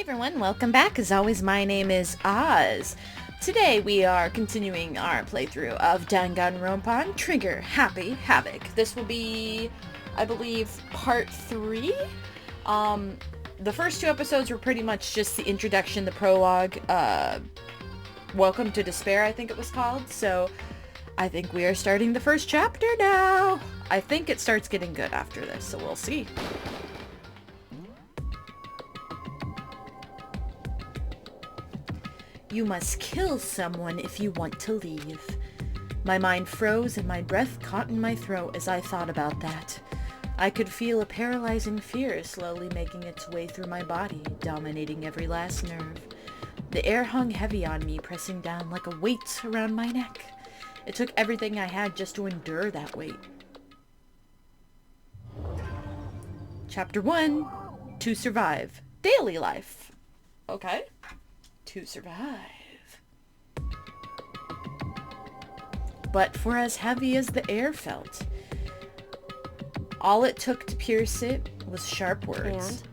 everyone, welcome back. As always, my name is Oz. Today we are continuing our playthrough of Danganronpa Trigger Happy Havoc. This will be, I believe, part 3. The first 2 episodes were pretty much just the introduction, the prologue, Welcome to Despair, I think it was called. So I think we are starting the first chapter now. I think it starts getting good after this, so we'll see. You must kill someone if you want to leave. My mind froze and my breath caught in my throat as I thought about that. I could feel a paralyzing fear slowly making its way through my body, dominating every last nerve. The air hung heavy on me, pressing down like a weight around my neck. It took everything I had just to endure that weight. Chapter 1. To survive. Daily life. Okay. To survive. But for as heavy as the air felt, all it took to pierce it was sharp words. And?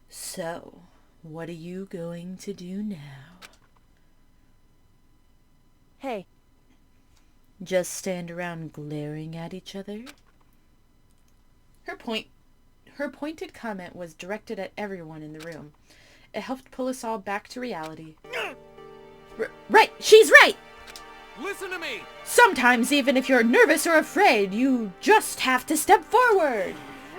So, what are you going to do now? Hey. Just stand around glaring at each other? Her pointed comment was directed at everyone in the room. It helped pull us all back to reality. Right! She's right! Listen to me! Sometimes, even if you're nervous or afraid, you just have to step forward.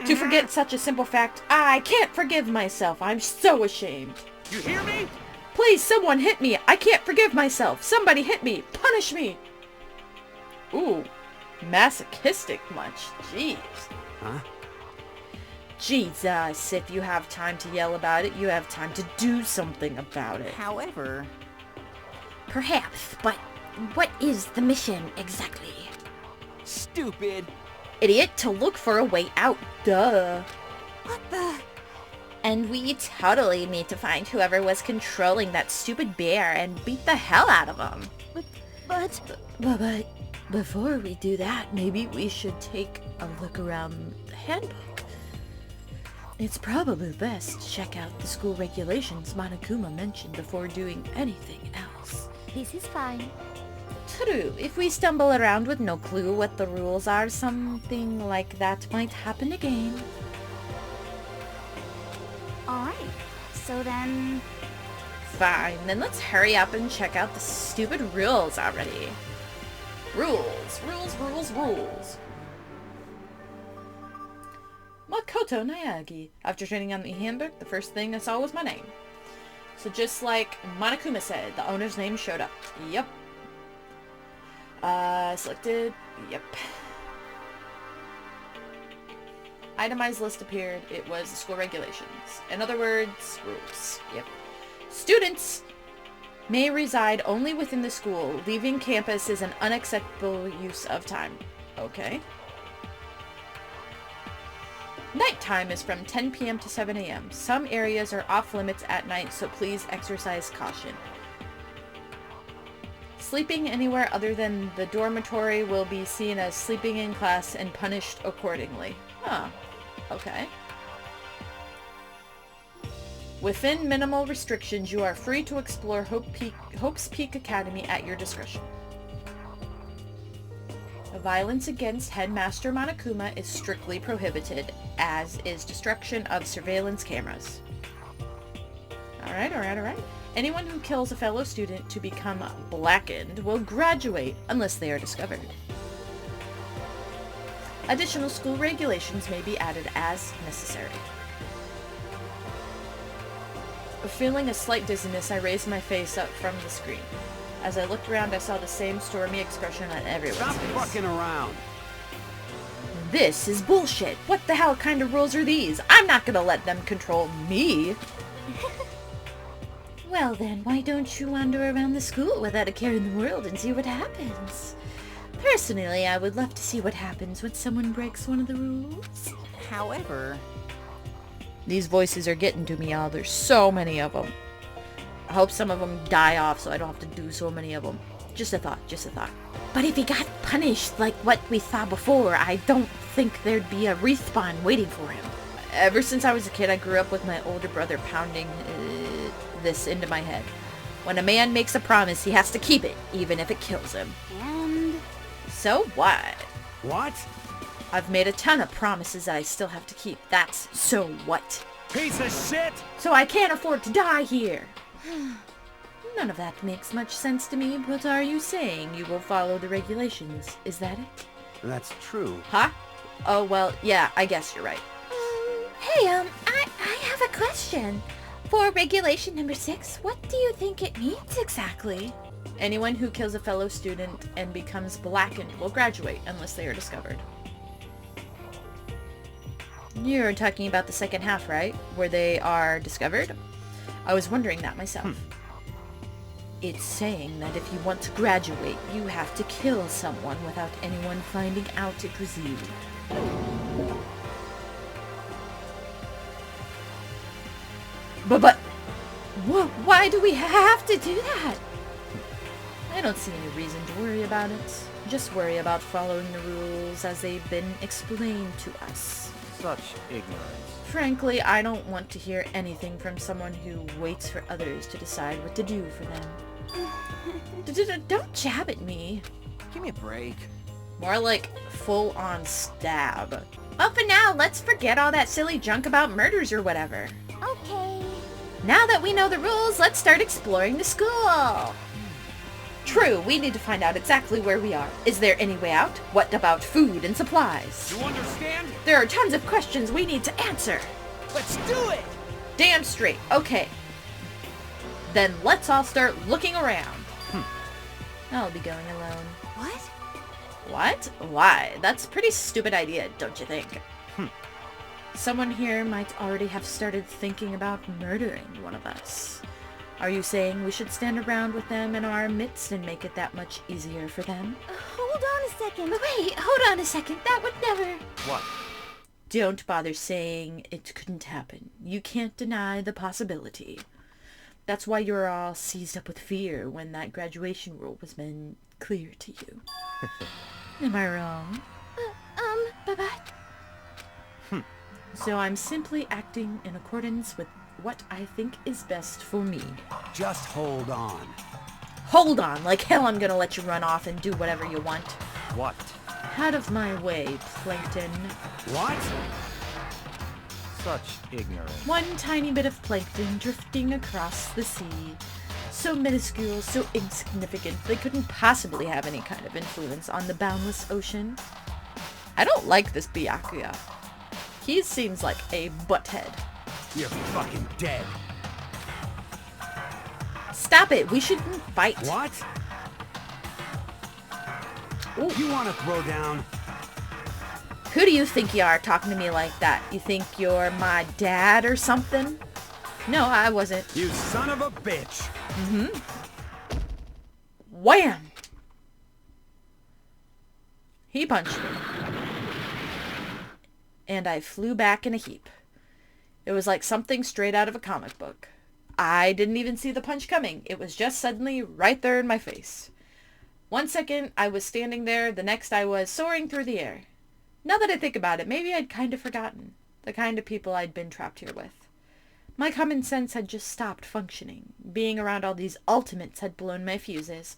To forget such a simple fact, I can't forgive myself. I'm so ashamed. You hear me? Please, someone hit me. I can't forgive myself. Somebody hit me. Punish me. Ooh, masochistic much. Jeez. Huh? Jesus, if you have time to yell about it, you have time to do something about it. However... Perhaps, but what is the mission exactly? Stupid! Idiot, to look for a way out. Duh. What the... And we totally need to find whoever was controlling that stupid bear and beat the hell out of him. But before we do that, maybe we should take a look around the handbook. It's probably best to check out the school regulations Monokuma mentioned before doing anything else. This is fine. True, if we stumble around with no clue what the rules are, something like that might happen again. Alright, so then... Fine, then let's hurry up and check out the stupid rules already. Rules. Makoto Nayagi. After training on the handbook, the first thing I saw was my name. So just like Monokuma said, the owner's name showed up. Yep. Selected. Yep. Itemized list appeared. It was the school regulations. In other words, rules. Yep. Students may reside only within the school. Leaving campus is an unacceptable use of time. Okay. Nighttime is from 10 p.m. to 7 a.m. Some areas are off limits at night, so please exercise caution. Sleeping anywhere other than the dormitory will be seen as sleeping in class and punished accordingly. Huh. Okay. Within minimal restrictions, you are free to explore Hope's Peak Academy at your discretion. Violence against Headmaster Monokuma is strictly prohibited, as is destruction of surveillance cameras. Alright. Anyone who kills a fellow student to become blackened will graduate unless they are discovered. Additional school regulations may be added as necessary. Feeling a slight dizziness, I raised my face up from the screen. As I looked around, I saw the same stormy expression on everyone's Stop face. fucking around! This is bullshit. What the hell kind of rules are these? I'm not gonna let them control me. Well then, why don't you wander around the school without a care in the world and see what happens? Personally, I would love to see what happens when someone breaks one of the rules. However... These voices are getting to me, y'all. There's so many of them. I hope some of them die off so I don't have to do so many of them. Just a thought. But if he got punished like what we saw before, I don't think there'd be a respawn waiting for him. Ever since I was a kid, I grew up with my older brother pounding this into my head. When a man makes a promise, he has to keep it, even if it kills him. And... So what? What? I've made a ton of promises that I still have to keep. That's so what? Piece of shit! So I can't afford to die here. None of that makes much sense to me, but are you saying you will follow the regulations? Is that it? That's true. Huh? Oh, well, yeah, I guess you're right. Hey, I have a question. For regulation number 6, what do you think it means exactly? Anyone who kills a fellow student and becomes blackened will graduate unless they are discovered. You're talking about the second half, right? Where they are discovered? I was wondering that myself. It's saying that if you want to graduate, you have to kill someone without anyone finding out it was you. But, why do we have to do that? I don't see any reason to worry about it. Just worry about following the rules as they've been explained to us. Such ignorance. Frankly, I don't want to hear anything from someone who waits for others to decide what to do for them. Don't jab at me. Give me a break. More like full-on stab. Well, for now, let's Forget all that silly junk about murders or whatever. Okay. Now that we know the rules, let's start exploring the school. True, we need to find out exactly where we are. Is there any way out? What about food and supplies? You understand? There are tons of questions we need to answer. Let's do it! Damn straight. Okay. Then let's all start looking around. I'll be going alone. What? What? Why? That's a pretty stupid idea, don't you think? Someone here might already have started thinking about murdering one of us. Are you saying we should stand around with them in our midst and make it that much easier for them? Hold on a second. Wait, hold on a second. That would never... What? Don't bother saying it couldn't happen. You can't deny the possibility. That's why you're all seized up with fear when that graduation rule was made clear to you. Am I wrong? Bye-bye. So I'm simply acting in accordance with what I think is best for me. Just hold on. Hold on, like hell I'm gonna let you run off and do whatever you want. What? Out of my way, Plankton. What? Such ignorance. One tiny bit of plankton drifting across the sea. So minuscule, so insignificant, they couldn't possibly have any kind of influence on the boundless ocean. I don't like this Byakuya. He seems like a butthead. You're fucking dead. Stop it, we shouldn't fight. What? Ooh. You want to throw down? Who do you think you are talking to me like that? You think you're my dad or something? No, I wasn't. You son of a bitch. Wham! He punched me. And I flew back in a heap. It was like something straight out of a comic book. I didn't even see the punch coming. It was just suddenly right there in my face. 1 second, I was standing there. The next, I was soaring through the air. Now that I think about it, maybe I'd kind of forgotten the kind of people I'd been trapped here with. My common sense had just stopped functioning. Being around all these ultimates had blown my fuses.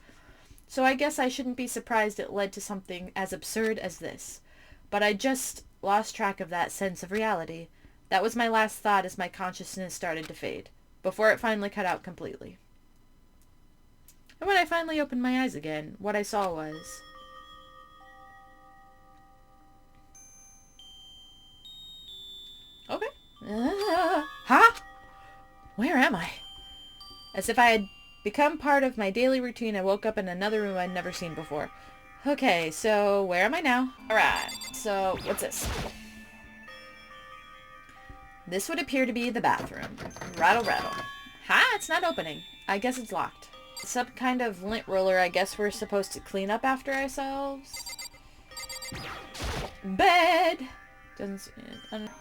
So I guess I shouldn't be surprised it led to something as absurd as this. But I just lost track of that sense of reality. That was my last thought as my consciousness started to fade, before it finally cut out completely. And when I finally opened my eyes again, what I saw was... Okay. Huh? Where am I? As if I had become part of my daily routine, I woke up in another room I'd never seen before. Okay, so where am I now? Alright, so what's this? This would appear to be the bathroom. Rattle, rattle. Ha! It's not opening. I guess it's locked. Some kind of lint roller. I guess we're supposed to clean up after ourselves. Bed! Doesn't...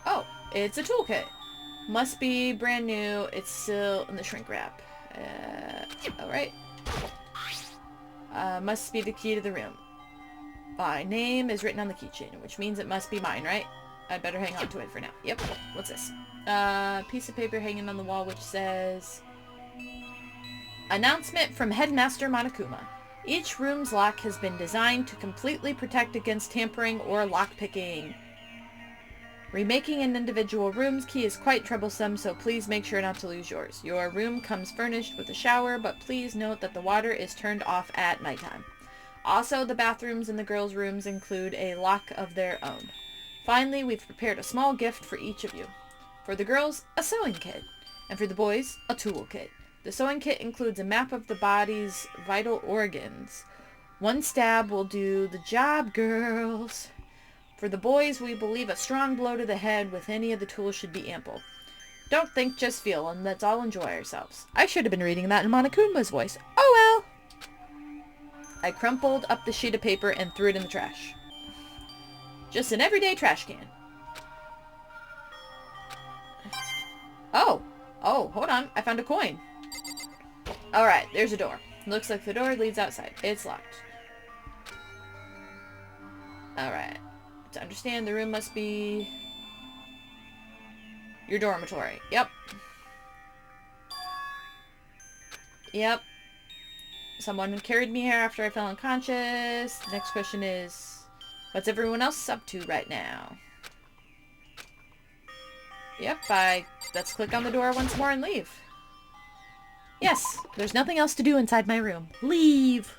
Oh! It's a toolkit. Must be brand new. It's still in the shrink wrap. Alright. Must be the key to the room. My name is written on the keychain, which means it must be mine, right? I better hang on to it for now. Yep. What's this? Piece of paper hanging on the wall which says... Announcement from Headmaster Monokuma. Each room's lock has been designed to completely protect against tampering or lockpicking. Remaking an individual room's key is quite troublesome, so please make sure not to lose yours. Your room comes furnished with a shower, but please note that the water is turned off at nighttime. Also, the bathrooms in the girls' rooms include a lock of their own. Finally, we've prepared a small gift for each of you. For the girls, a sewing kit. And for the boys, a tool kit. The sewing kit includes a map of the body's vital organs. One stab will do the job, girls. For the boys, we believe a strong blow to the head with any of the tools should be ample. Don't think, just feel, and let's all enjoy ourselves. I should have been reading that in Monokuma's voice. Oh well! I crumpled up the sheet of paper and threw it in the trash. Just an everyday trash can. Oh, hold on. I found a coin. Alright, there's a door. Looks like the door leads outside. It's locked. Alright. To understand, the room must be... your dormitory. Yep. Yep. Someone carried me here after I fell unconscious. The next question is... what's everyone else up to right now? Yep, let's click on the door once more and leave. Yes, there's nothing else to do inside my room. Leave!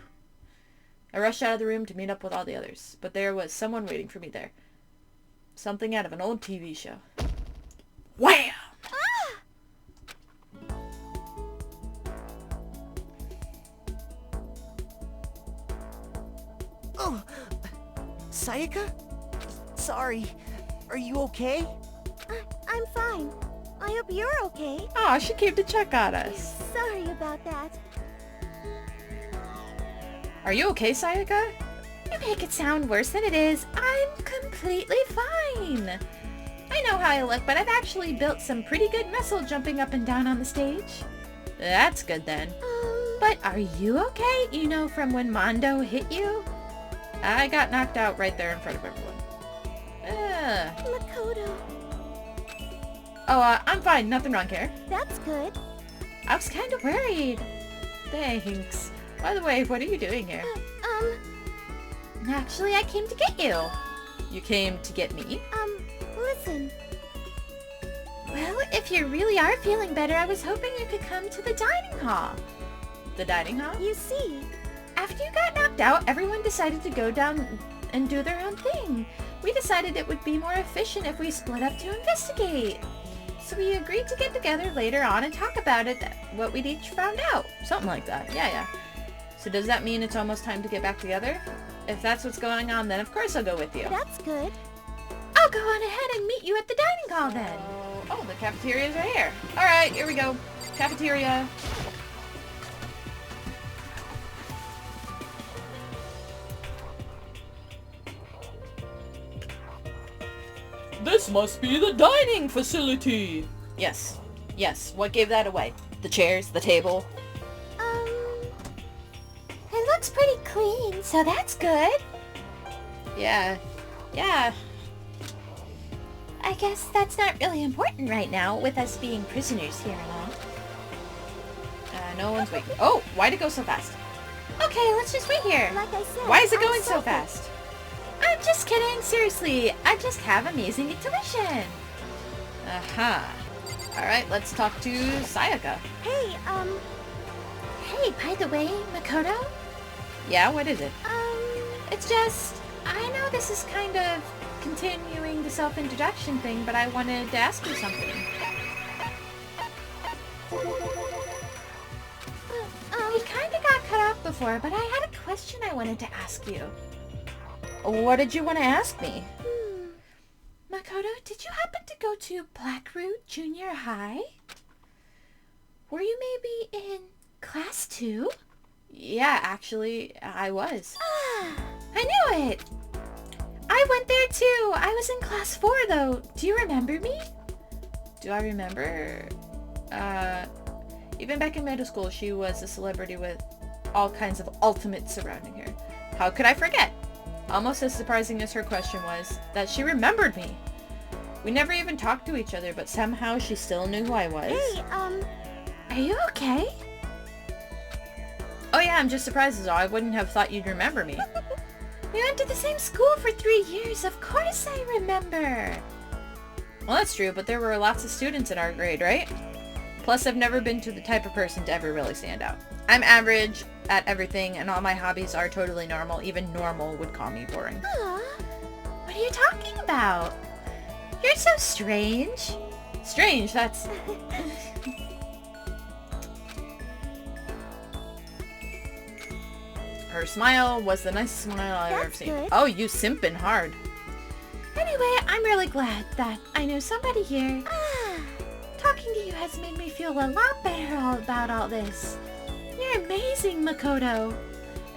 I rushed out of the room to meet up with all the others, but there was someone waiting for me there. Something out of an old TV show. Wham! Oh, Sayaka? Sorry. Are you okay? I'm fine. I hope you're okay. Aw, she came to check on us. Sorry about that. Are you okay, Sayaka? You make it sound worse than it is. I'm completely fine. I know how I look, but I've actually built some pretty good muscle jumping up and down on the stage. That's good then. But are you okay? You know, from when Mondo hit you? I got knocked out right there in front of everyone. Makoto. Oh, I'm fine. Nothing wrong here. That's good. I was kind of worried. Thanks. By the way, what are you doing here? Actually, I came to get you. You came to get me? Listen. Well, if you really are feeling better, I was hoping you could come to the dining hall. The dining hall? You see, after you got knocked out, everyone decided to go down and do their own thing. We decided it would be more efficient if we split up to investigate. So we agreed to get together later on and talk about it, what we'd each found out. Something like that. Yeah. So does that mean it's almost time to get back together? If that's what's going on, then of course I'll go with you. That's good. I'll go on ahead and meet you at the dining hall then. Oh, the cafeteria's right here. Alright, here we go. Cafeteria. This must be the dining facility. Yes. What gave that away? The chairs, the table? It looks pretty clean, so that's good. Yeah. I guess that's not really important right now, with us being prisoners here and all. No one's waiting. Oh, why'd it go so fast? Okay, let's just wait here. Like I said, Why is it I'm going so selfish. fast? I'm just kidding, seriously. I just have amazing intuition. Aha. Alright, let's talk to Sayaka. Hey, Hey, by the way, Makoto, Yeah, what is it? it's just, I know this is kind of continuing the self-introduction thing, but I wanted to ask you something. We kind of got cut off before, but I had a question I wanted to ask you. What did you want to ask me? Makoto, did you happen to go to Blackroot Junior High? Were you maybe in class 2? Yeah, actually, I was. I knew it! I went there too! I was in class 4 though. Do you remember me? Do I remember? Even back in middle school, she was a celebrity with all kinds of ultimates surrounding her. How could I forget? Almost as surprising as her question was, that she remembered me. We never even talked to each other, but somehow she still knew who I was. Hey, are you okay? Oh yeah, I'm just surprised as all. I wouldn't have thought you'd remember me. We went to the same school for 3 years. Of course I remember. Well, that's true, but there were lots of students in our grade, right? Plus, I've never been to the type of person to ever really stand out. I'm average at everything, and all my hobbies are totally normal. Even normal would call me boring. Aw, what are you talking about? You're so strange. Strange, that's... Her smile was the nicest smile I've ever That's seen. good. Oh, you simping hard. Anyway, I'm really glad that I know somebody here. Talking to you has made me feel a lot better about all this. You're amazing, Makoto.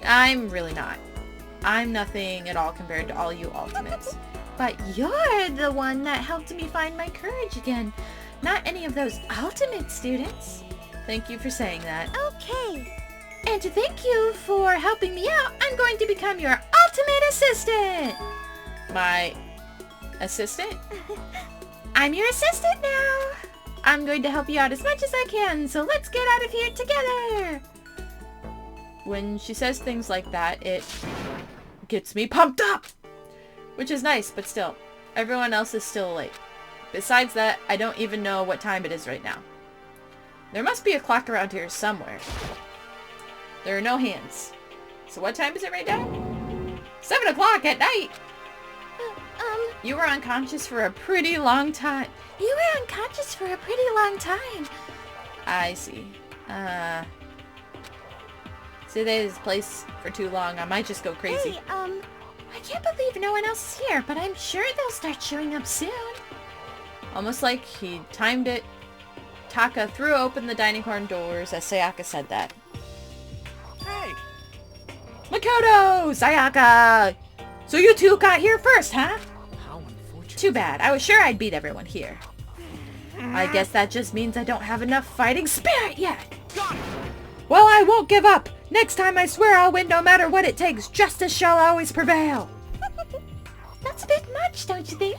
I'm really not. I'm nothing at all compared to all you ultimates. But you're the one that helped me find my courage again. Not any of those ultimate students. Thank you for saying that. Okay. And to thank you for helping me out, I'm going to become your ultimate assistant. My assistant? I'm your assistant now. I'm going to help you out as much as I can, so let's get out of here together. When she says things like that, it gets me pumped up. Which is nice, but still, everyone else is still late. Besides that, I don't even know what time it is right now. There must be a clock around here somewhere. There are no hands. So what time is it right now? 7 o'clock at night! You were unconscious for a pretty long time. You were unconscious for a pretty long time. I see. Stay this place for too long, I might just go crazy. Hey, I can't believe no one else is here, but I'm sure they'll start showing up soon. Almost like he timed it. Taka threw open the dining hall doors as Sayaka said that. Hey! Makoto! Sayaka! So you two got here first, huh? How unfortunate. Too bad. I was sure I'd beat everyone here. I guess that just means I don't have enough fighting spirit yet. Got it! Well, I won't give up. Next time I swear I'll win no matter what it takes. Justice shall always prevail. That's a bit much, don't you think?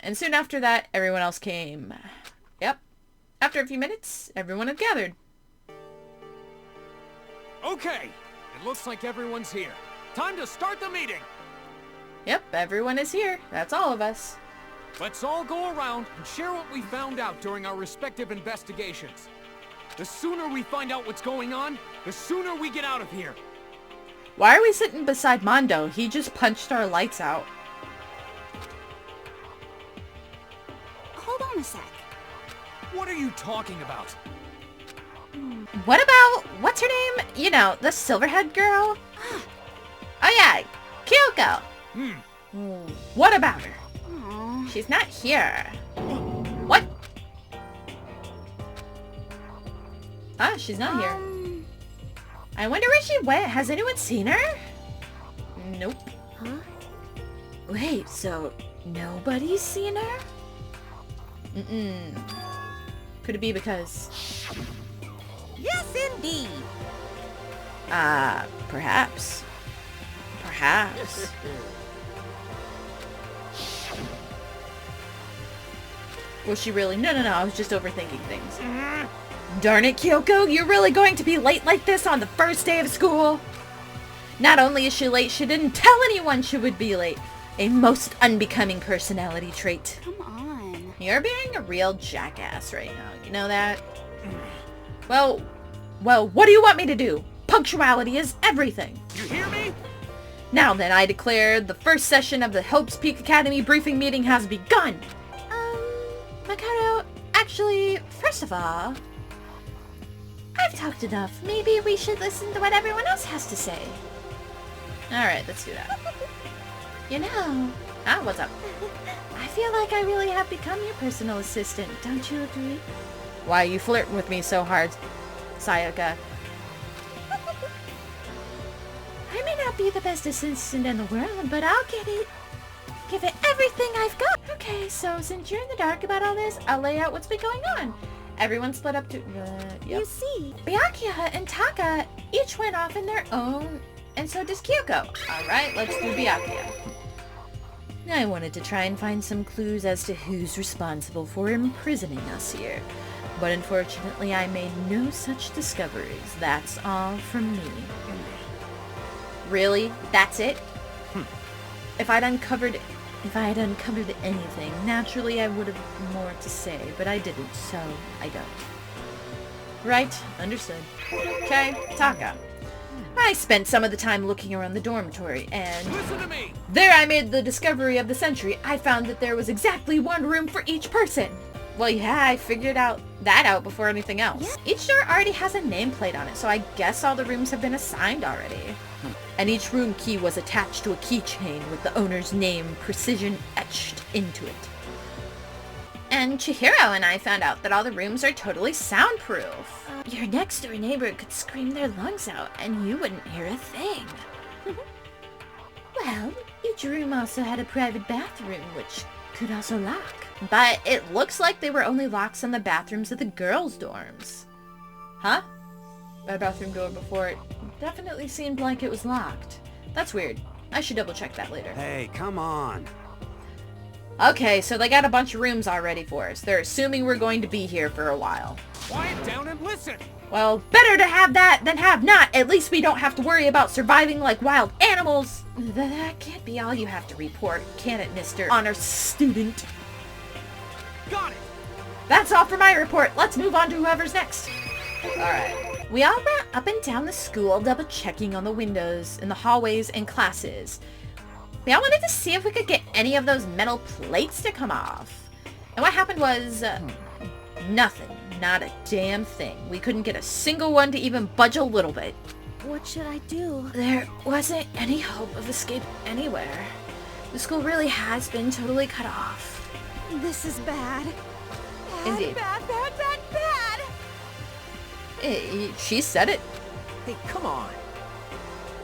And soon after that, everyone else came. Yep. After a few minutes, everyone had gathered. Okay, it looks like everyone's here. Time to start the meeting. Yep, everyone is here. That's all of us. Let's all go around and share what we found out during our respective investigations. The sooner we find out what's going on, the sooner we get out of here. Why are we sitting beside Mondo? He just punched our lights out. Hold on a sec. What are you talking about? What about, what's her name? You know, the silverhead girl? Oh yeah, Kyoko. What about her? She's not here. What? Ah, she's not here. I wonder where she went. Has anyone seen her? Nope. Huh? Wait, so nobody's seen her? Could it be because... Yes, indeed. Perhaps. Perhaps. Was she really? No, I was just overthinking things. Darn it, Kyoko, you're really going to be late like this on the first day of school? Not only is she late, she didn't tell anyone she would be late. A most unbecoming personality trait. Come on. You're being a real jackass right now, you know that? Well, what do you want me to do? Punctuality is everything. You hear me? Now then, I declare the first session of the Hopes Peak Academy briefing meeting has begun. Makoto, actually, first of all, I've talked enough. Maybe we should listen to what everyone else has to say. Alright, let's do that. You know, What's up? I feel like I really have become your personal assistant. Don't you agree? Why are you flirting with me so hard, Sayaka? I may not be the best assistant in the world, but I'll get it. Give it everything I've got. Okay, so since you're in the dark about all this, I'll lay out what's been going on. Everyone split up to... You yep. see, Byakuya and Taka each went off in their own, and so does Kyoko. Alright, let's do Byakuya. I wanted to try and find some clues as to who's responsible for imprisoning us here. But unfortunately, I made no such discoveries. That's all from me. Really? That's it? If I had uncovered anything, naturally I would have more to say, but I didn't, so I don't. Right, understood. Okay, Taka. I spent some of the time looking around the dormitory, and Listen to me! there I made the discovery of the century. I found that there was exactly one room for each person. Well, yeah, I figured that out before anything else. Yeah. Each door already has a nameplate on it, so I guess all the rooms have been assigned already. And each room key was attached to a keychain with the owner's name precision etched into it. And Chihiro and I found out that all the rooms are totally soundproof. Your next door neighbor could scream their lungs out and you wouldn't hear a thing. Well, each room also had a private bathroom, which could also lock. But it looks like they were only locks on the bathrooms of the girls' dorms. Huh? My bathroom door before it definitely seemed like it was locked. That's weird. I should double check that later. Hey, come on. Okay, so they got a bunch of rooms already for us. They're assuming we're going to be here for a while. Quiet down and listen! Well, better to have that than have not. At least we don't have to worry about surviving like wild animals. That can't be all you have to report, can it, Mr. Honor Student? Got it! That's all for my report. Let's move on to whoever's next. Alright. We all ran up and down the school, double checking on the windows in the hallways and classes. We all wanted to see if we could get any of those metal plates to come off. And what happened was, nothing. Not a damn thing. We couldn't get a single one to even budge a little bit. What should I do? There wasn't any hope of escape anywhere. The school really has been totally cut off. This is bad. Bad, Indeed. bad, bad, bad, bad. She said it. Hey, come on!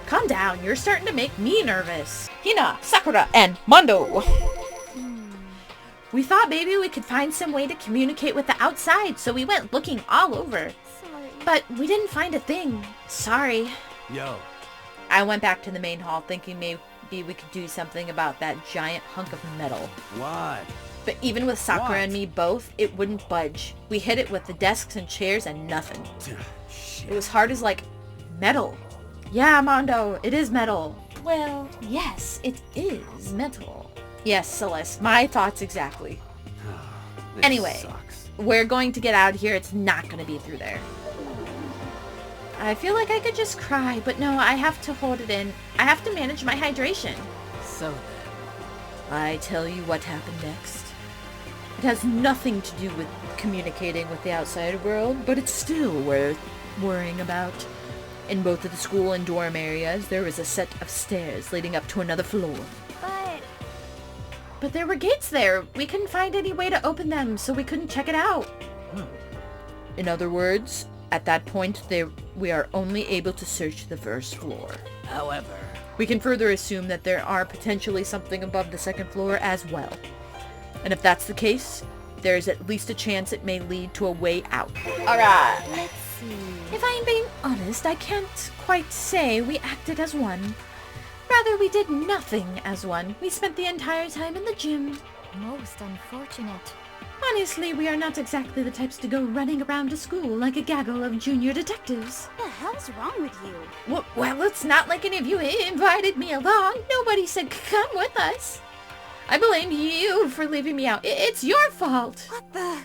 Calm down, you're starting to make me nervous. Hina, Sakura, and Mondo. We thought maybe we could find some way to communicate with the outside, so we went looking all over. Sorry. But we didn't find a thing. Sorry. Yo. I went back to the main hall thinking maybe we could do something about that giant hunk of metal. What? But even with Sakura What? and me both, it wouldn't budge. We hit it with the desks and chairs and nothing. It was hard as like metal. Yeah, Mondo, it is metal. Well, yes, it is metal. Yes, Celeste, my thoughts exactly. This Anyway. sucks. We're going to get out of here. It's not going to be through there. I feel like I could just cry, but no, I have to hold it in. I have to manage my hydration. So then... I tell you what happened next. It has nothing to do with communicating with the outside world, but it's still worth worrying about. In both of the school and dorm areas, there was a set of stairs leading up to another floor. But there were gates there. We couldn't find any way to open them, so we couldn't check it out. In other words, at that point, we are only able to search the first floor. However... We can further assume that there are potentially something above the second floor as well. And if that's the case, there is at least a chance it may lead to a way out. Alright. Let's see. If I am being honest, I can't quite say we acted as one. Rather, we did nothing as one. We spent the entire time in the gym. Most unfortunate. Honestly, we are not exactly the types to go running around to school like a gaggle of junior detectives. What the hell's wrong with you? Well, it's not like any of you invited me along. Nobody said come with us. I blame you for leaving me out. It's your fault. What the?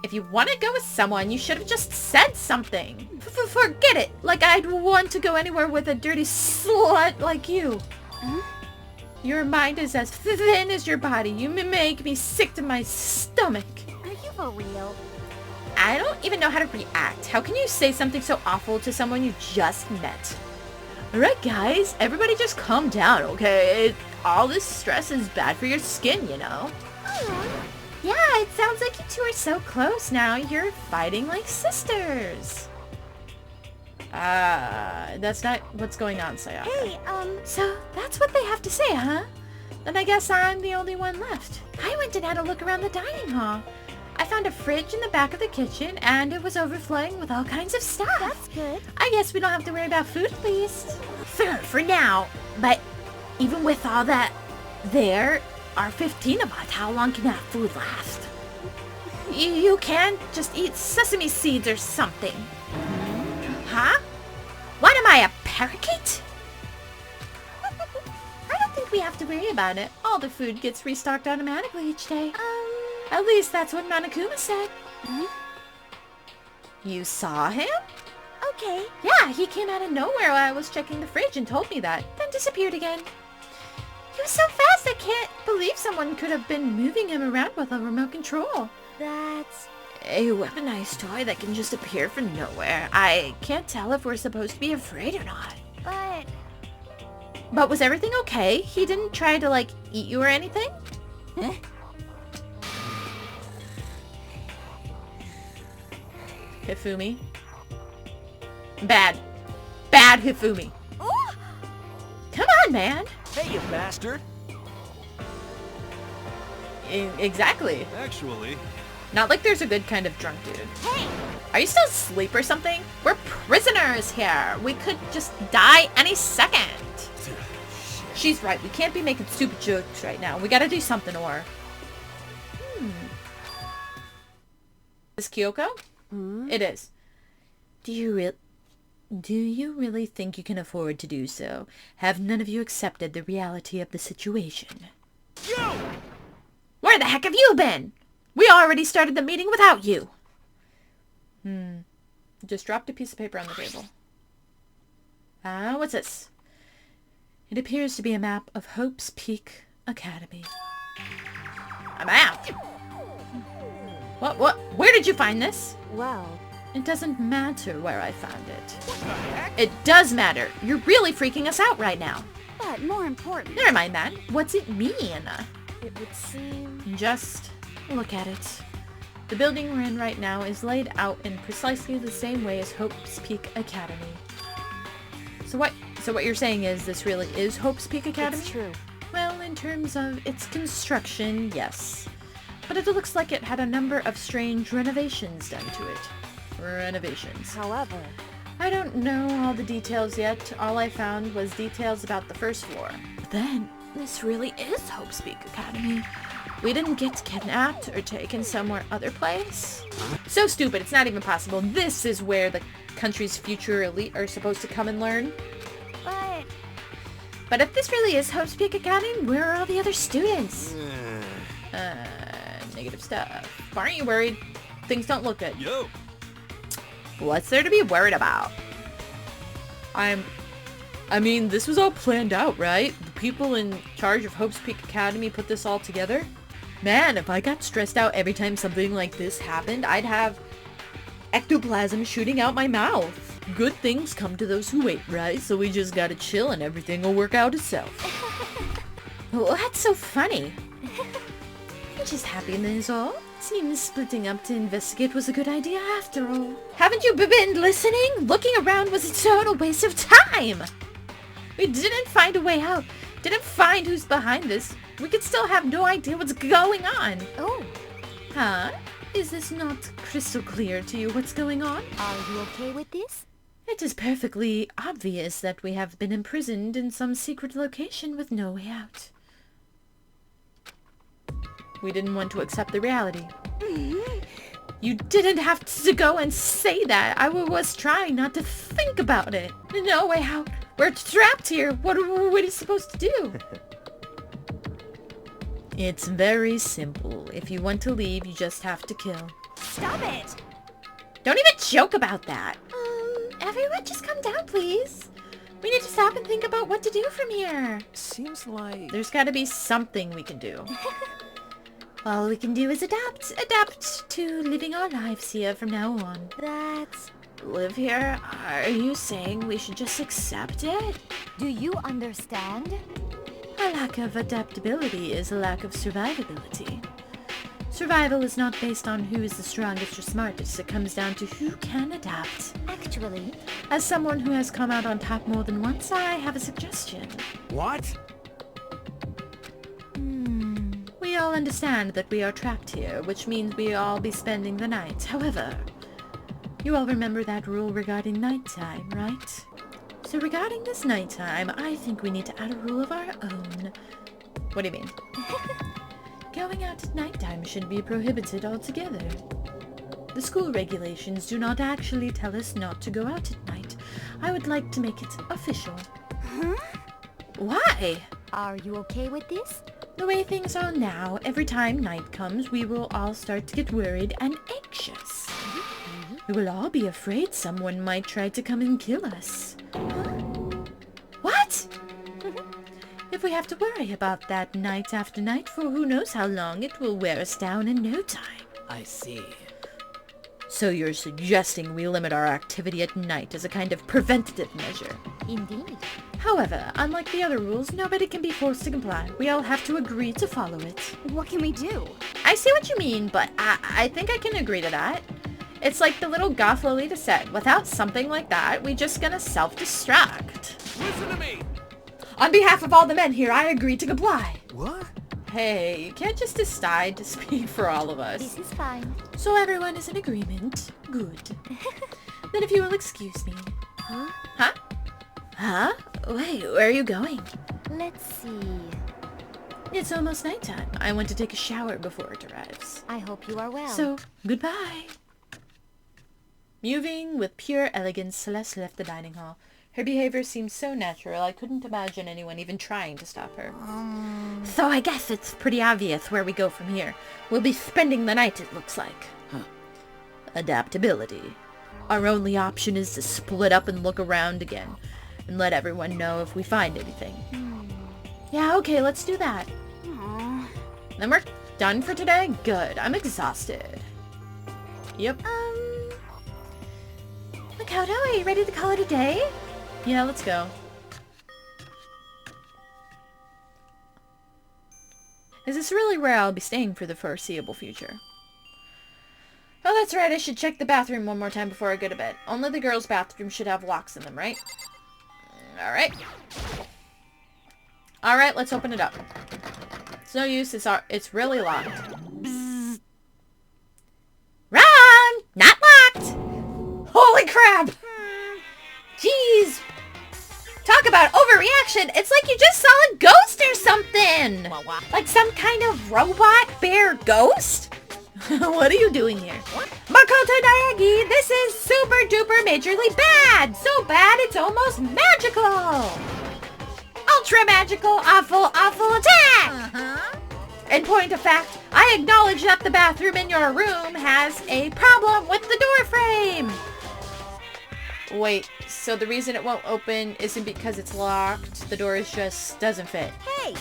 If you want to go with someone, you should have just said something. Forget it. Like I'd want to go anywhere with a dirty slut like you. Huh? Your mind is as thin as your body. You make me sick to my stomach. Are you for real? I don't even know how to react. How can you say something so awful to someone you just met? Alright guys, everybody just calm down, okay? All this stress is bad for your skin, you know? Yeah, it sounds like you two are so close now. You're fighting like sisters. That's not what's going on, Sayaka. Hey, So, that's what they have to say, huh? Then I guess I'm the only one left. I went and had a look around the dining hall. I found a fridge in the back of the kitchen, and it was overflowing with all kinds of stuff. that's good. I guess we don't have to worry about food at least. For now. But even with all that, There are 15 of us. How long can that food last? You can't just eat sesame seeds or something. Huh? What am I, a parakeet? I don't think we have to worry about it. All the food gets restocked automatically each day. At least that's what Monokuma said. You saw him? Okay. Yeah, he came out of nowhere while I was checking the fridge and told me that, then disappeared again. He was so fast I can't believe someone could have been moving him around with a remote control. That's... A weaponized toy that can just appear from nowhere. I can't tell if we're supposed to be afraid or not. But was everything okay? He didn't try to, like, eat you or anything? Huh? Hifumi. Bad. Bad Hifumi. Ooh! Come on, man. Hey, you bastard! Exactly. Actually... Not like there's a good kind of drunk dude. Hey! Are you still asleep or something? We're prisoners here. We could just die any second. She's right. We can't be making stupid jokes right now. We gotta do something or... Is Kyoko? It is. Do you really think you can afford to do so? Have none of you accepted the reality of the situation? Yo! Where the heck have you been? We already started the meeting without you. Just dropped a piece of paper on the table. What's this? It appears to be a map of Hope's Peak Academy. A map? What? Where did you find this? Well... It doesn't matter where I found it. What the heck? It does matter. You're really freaking us out right now. But more important... Never mind that. What's it mean? It would seem... Just look at it. The building we're in right now is laid out in precisely the same way as Hope's Peak Academy. So what you're saying is this really is Hope's Peak Academy? It's true. Well, in terms of its construction, yes. But it looks like it had a number of strange renovations done to it. Renovations. However... I don't know all the details yet. All I found was details about the first floor. But then, this really is Hope's Peak Academy. We didn't get kidnapped or taken somewhere other place. So stupid, it's not even possible. This is where the country's future elite are supposed to come and learn. But if this really is Hope's Peak Academy, where are all the other students? Negative stuff. Aren't you worried? Things don't look good. Yo! What's there to be worried about? I mean, this was all planned out, right? The people in charge of Hope's Peak Academy put this all together. Man, if I got stressed out every time something like this happened, I'd have ectoplasm shooting out my mouth. Good things come to those who wait, right? So we just gotta chill and everything will work out itself. Well, that's so funny. I'm just happy and that's all. Seems splitting up to investigate was a good idea after all. Haven't you been listening? Looking around was a total waste of time. We didn't find a way out. Didn't find who's behind this. We could still have no idea what's going on. Oh. Huh? Is this not crystal clear to you what's going on? Are you okay with this? It is perfectly obvious that we have been imprisoned in some secret location with no way out. We didn't want to accept the reality. You didn't have to go and say that. I was trying not to think about it. No way out. We're trapped here. What are we supposed to do? It's very simple. If you want to leave, you just have to kill. Stop it! Don't even joke about that. Everyone just calm down, please. We need to stop and think about what to do from here. Seems like... There's got to be something we can do. All we can do is adapt. Adapt to living our lives here from now on. That's... Live here? Are you saying we should just accept it? Do you understand? A lack of adaptability is a lack of survivability. Survival is not based on who is the strongest or smartest. It comes down to who can adapt. Actually... As someone who has come out on top more than once, I have a suggestion. What? We all understand that we are trapped here, which means we all be spending the night. However, you all remember that rule regarding nighttime, right? So regarding this nighttime, I think we need to add a rule of our own. What do you mean? Going out at nighttime should be prohibited altogether. The school regulations do not actually tell us not to go out at night. I would like to make it official. Huh? Why? Are you okay with this? The way things are now, every time night comes, we will all start to get worried and anxious. We will all be afraid someone might try to come and kill us. What? If we have to worry about that night after night for who knows how long, it will wear us down in no time. I see. So you're suggesting we limit our activity at night as a kind of preventative measure. Indeed. However, unlike the other rules, nobody can be forced to comply. We all have to agree to follow it. What can we do? I see what you mean, but I think I can agree to that. It's like the little goth Lolita said, without something like that, we just gonna self-destruct. Listen to me! On behalf of all the men here, I agree to comply. What? Hey, you can't just decide to speak for all of us. This is fine. So everyone is in agreement. Good. Then if you will excuse me. Huh? Huh? Huh? Wait, where are you going? Let's see. It's almost nighttime. I want to take a shower before it arrives. I hope you are well. So, goodbye. Moving with pure elegance, Celeste left the dining hall. Her behavior seemed so natural, I couldn't imagine anyone even trying to stop her. So I guess it's pretty obvious where we go from here. We'll be spending the night, it looks like. Huh. Adaptability. Our only option is to split up and look around again, and let everyone know if we find anything. Yeah, okay, let's do that. Aw. Then we're done for today? Good. I'm exhausted. Yep. Makoto, are you ready to call it a day? Yeah, let's go. Is this really where I'll be staying for the foreseeable future? Oh, that's right. I should check the bathroom one more time before I go to bed. Only the girls' bathroom should have locks in them, right? Alright. Alright, let's open it up. It's no use. It's really locked. Bzzz. Run! Not locked! Holy crap! Jeez! Talk about overreaction! It's like you just saw a ghost or something! Like some kind of robot bear ghost? What are you doing here? Makoto Naegi, this is super duper majorly bad! So bad it's almost magical! Ultra magical, awful attack! In point of fact, I acknowledge that the bathroom in your room has a problem with the door frame! Wait, so the reason it won't open isn't because it's locked, the door just doesn't fit. Hey,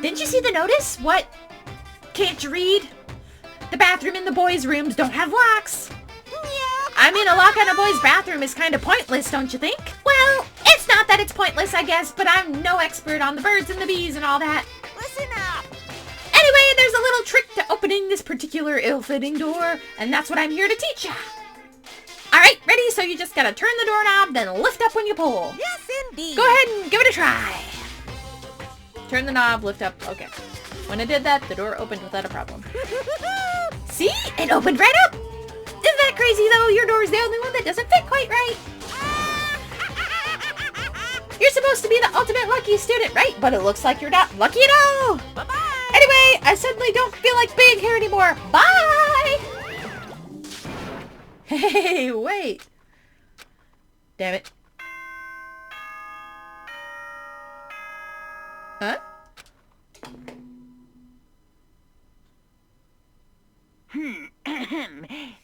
Didn't you see the notice? What? Can't you read? The bathroom in the boys' rooms don't have locks. I mean, a lock on a boy's bathroom is kind of pointless, don't you think? Well, it's not that it's pointless, I guess, but I'm no expert on the birds and the bees and all that. Listen up! Anyway, there's a little trick to opening this particular ill-fitting door, and that's what I'm here to teach ya. Alright, ready? So you just gotta turn the doorknob, then lift up when you pull. Yes, indeed! Go ahead and give it a try. Turn the knob, lift up. Okay. When I did that, the door opened without a problem. See? It opened right up! Isn't that crazy, though? Your door's the only one that doesn't fit quite right. You're supposed to be the ultimate lucky student, right? But it looks like you're not lucky at all. Bye-bye! Anyway, I suddenly don't feel like being here anymore. Bye! Hey, wait. Damn it. Huh?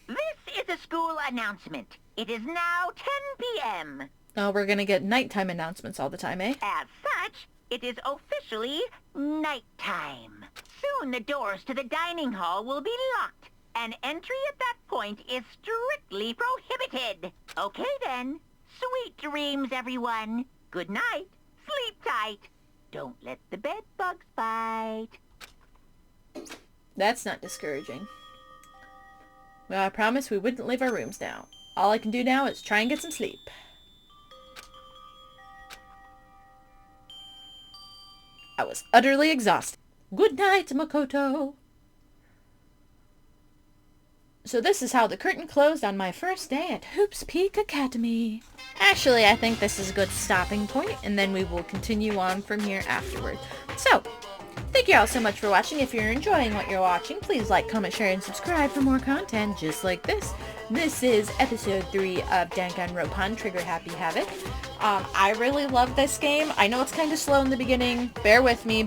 This is a school announcement. It is now 10 p.m. Oh, we're gonna get nighttime announcements all the time, eh? As such, it is officially nighttime. Soon the doors to the dining hall will be locked, and entry at that point is strictly prohibited. Okay then. Sweet dreams, everyone. Good night. Sleep tight. Don't let the bed bugs bite. That's not discouraging. Well, I promised we wouldn't leave our rooms now. All I can do now is try and get some sleep. I was utterly exhausted. Good night, Makoto. So this is how the curtain closed on my first day at Hoops Peak Academy. Actually, I think this is a good stopping point, and then we will continue on from here afterward. So, Thank you all so much for watching. If you're enjoying what you're watching, please like, comment, share, and subscribe for more content just like this. This is episode 3 of Danganronpa Trigger Happy Havoc. I really love this game. I know it's kind of slow in the beginning. Bear with me.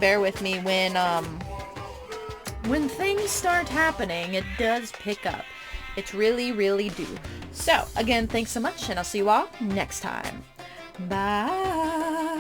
When things start happening, it does pick up. It's really, really do. So, again, thanks so much, and I'll see you all next time. Bye!